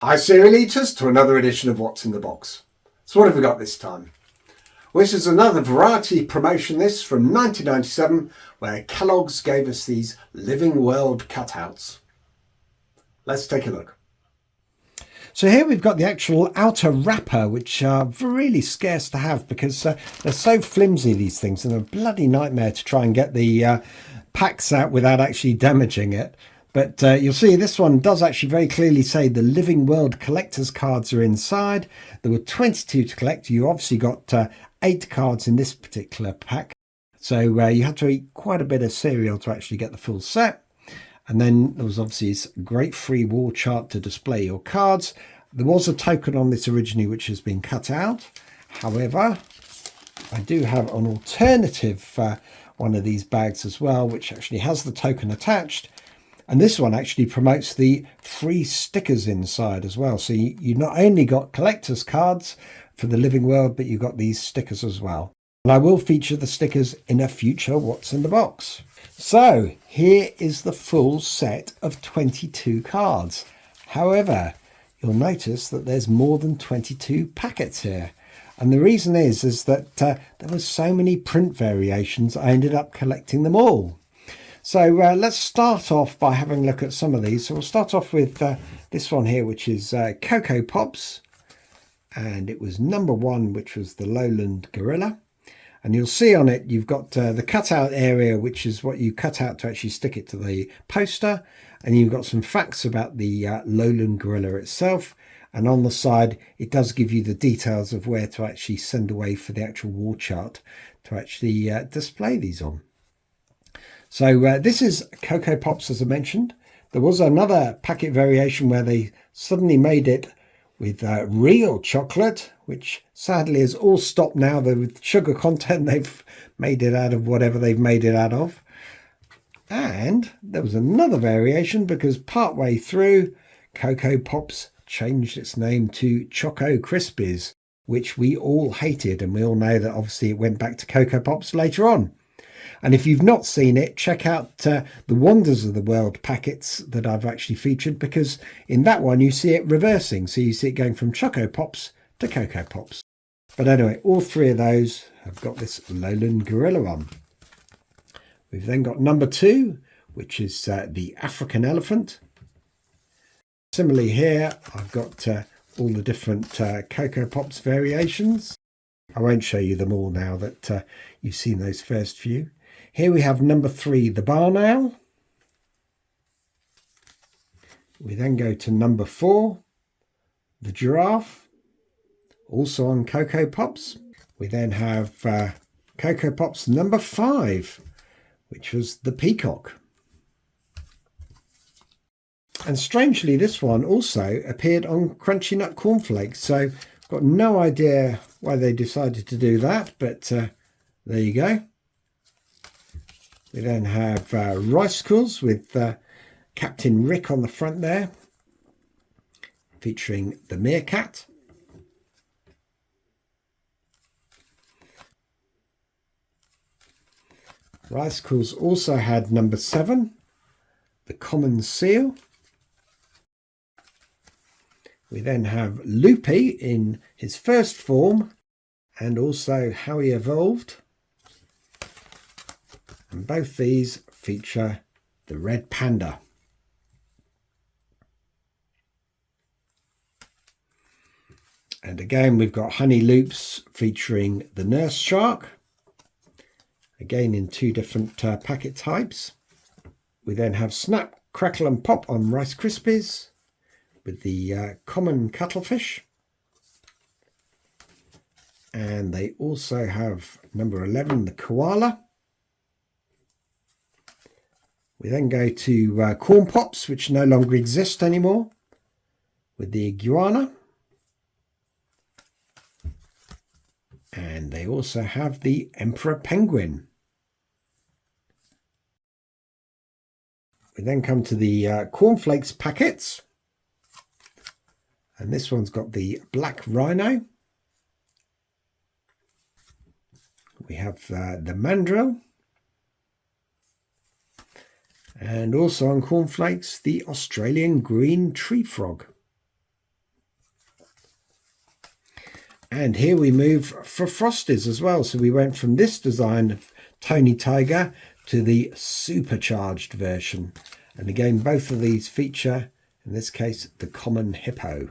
Hi cereal eaters, to another edition of What's in the Box. So what have we got this time? Well, this is another variety promotion this from 1997 where Kellogg's gave us these Living World cutouts. Let's take a look. So here we've got the actual outer wrapper, which are really scarce to have because they're so flimsy, these things, and a bloody nightmare to try and get the packs out without actually damaging it. But you'll see this one does actually very clearly say the Living World collector's cards are inside. There were 22 to collect. You obviously got 8 cards in this particular pack. So you had to eat quite a bit of cereal to actually get the full set. And then there was obviously this great free wall chart to display your cards. There was a token on this originally which has been cut out. However, I do have an alternative one of these bags as well, which actually has the token attached. And this one actually promotes the free stickers inside as well. So you not only got collector's cards for the Living World, but you got these stickers as well. And I will feature the stickers in a future What's in the Box. So here is the full set of 22 cards. However, you'll notice that there's more than 22 packets here. And the reason is that there were so many print variations, I ended up collecting them all. So let's start off by having a look at some of these. So we'll start off with this one here, which is Cocoa Pops. And it was number 1, which was the Lowland Gorilla. And you'll see on it, you've got the cutout area, which is what you cut out to actually stick it to the poster. And you've got some facts about the Lowland Gorilla itself. And on the side, it does give you the details of where to actually send away for the actual wall chart to actually display these on. So this is Cocoa Pops, as I mentioned. There was another packet variation where they suddenly made it with real chocolate, which sadly is all stopped now. With sugar content, they've made it out of whatever they've made it out of. And there was another variation because partway through, Cocoa Pops changed its name to Choco Krispies, which we all hated. And we all know that obviously it went back to Cocoa Pops later on. And if you've not seen it, check out the Wonders of the World packets that I've actually featured, because in that one you see it reversing. So you see it going from Choco Pops to Cocoa Pops. But anyway, all 3 of those have got this Lowland Gorilla on. We've then got number 2, which is the African Elephant. Similarly here, I've got all the different Cocoa Pops variations. I won't show you them all now that you've seen those first few. Here we have number 3, the Barn Owl. We then go to number 4, the Giraffe, also on Cocoa Pops. We then have Cocoa Pops number 5, which was the Peacock. And strangely, this one also appeared on Crunchy Nut Cornflakes. So I've got no idea why they decided to do that, but there you go. We then have Ricicles with Captain Rick on the front there, featuring the meerkat. Ricicles also had number 7, the Common Seal. We then have Loopy in his first form and also how he evolved. And both these feature the red panda. And again, we've got Honey Loops featuring the nurse shark. Again, in 2 different packet types. We then have Snap, Crackle and Pop on Rice Krispies with the common cuttlefish. And they also have number 11, the koala. We then go to Corn Pops, which no longer exist anymore, with the iguana. And they also have the Emperor Penguin. We then come to the Cornflakes packets. And this one's got the Black Rhino. We have the Mandrill. And also on Cornflakes, the Australian Green Tree Frog. And here we move for Frosties as well. So we went from this design of Tony Tiger to the supercharged version. And again, both of these feature, in this case, the common hippo.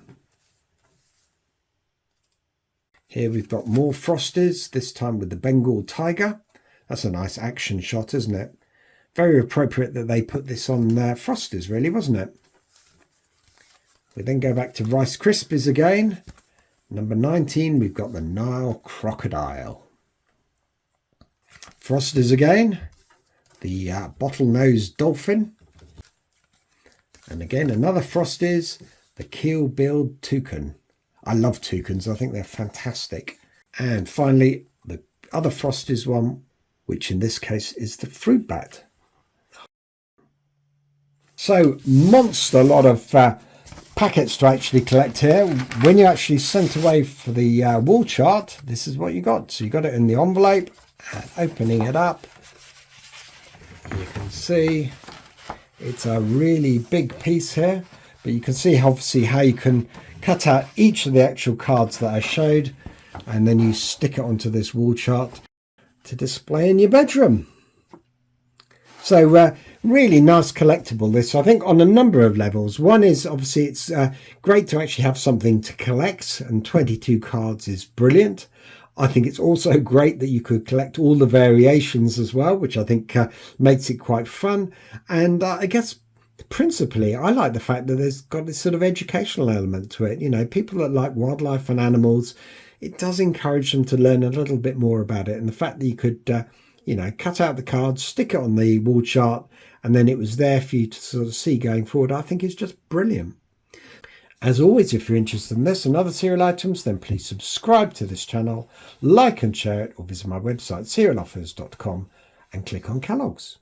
Here we've got more Frosties, this time with the Bengal tiger. That's a nice action shot, isn't it? Very appropriate that they put this on Frosties, really, wasn't it? We then go back to Rice Krispies again. Number 19, we've got the Nile crocodile. Frosties again, the bottlenose dolphin. And again, another Frosties, the keel-billed toucan. I love toucans, I think they're fantastic. And finally, the other Frosties one, which in this case is the fruit bat. So, monster lot of packets to actually collect here. When you actually sent away for the wall chart, this is what you got. So you got it in the envelope, and opening it up, you can see it's a really big piece here, but you can see obviously how you can cut out each of the actual cards that I showed, and then you stick it onto this wall chart to display in your bedroom. So really nice collectible this, I think, on a number of levels. One is obviously it's great to actually have something to collect, and 22 cards is brilliant. I think it's also great that you could collect all the variations as well, which I think makes it quite fun. And I guess principally I like the fact that there's got this sort of educational element to it. You know, people that like wildlife and animals, it does encourage them to learn a little bit more about it. And the fact that you could you know, cut out the cards, stick it on the wall chart, and then it was there for you to sort of see going forward, I think is just brilliant. As always, if you're interested in this and other cereal items, then please subscribe to this channel, like and share it, or visit my website cerealoffers.com and click on Kellogg's.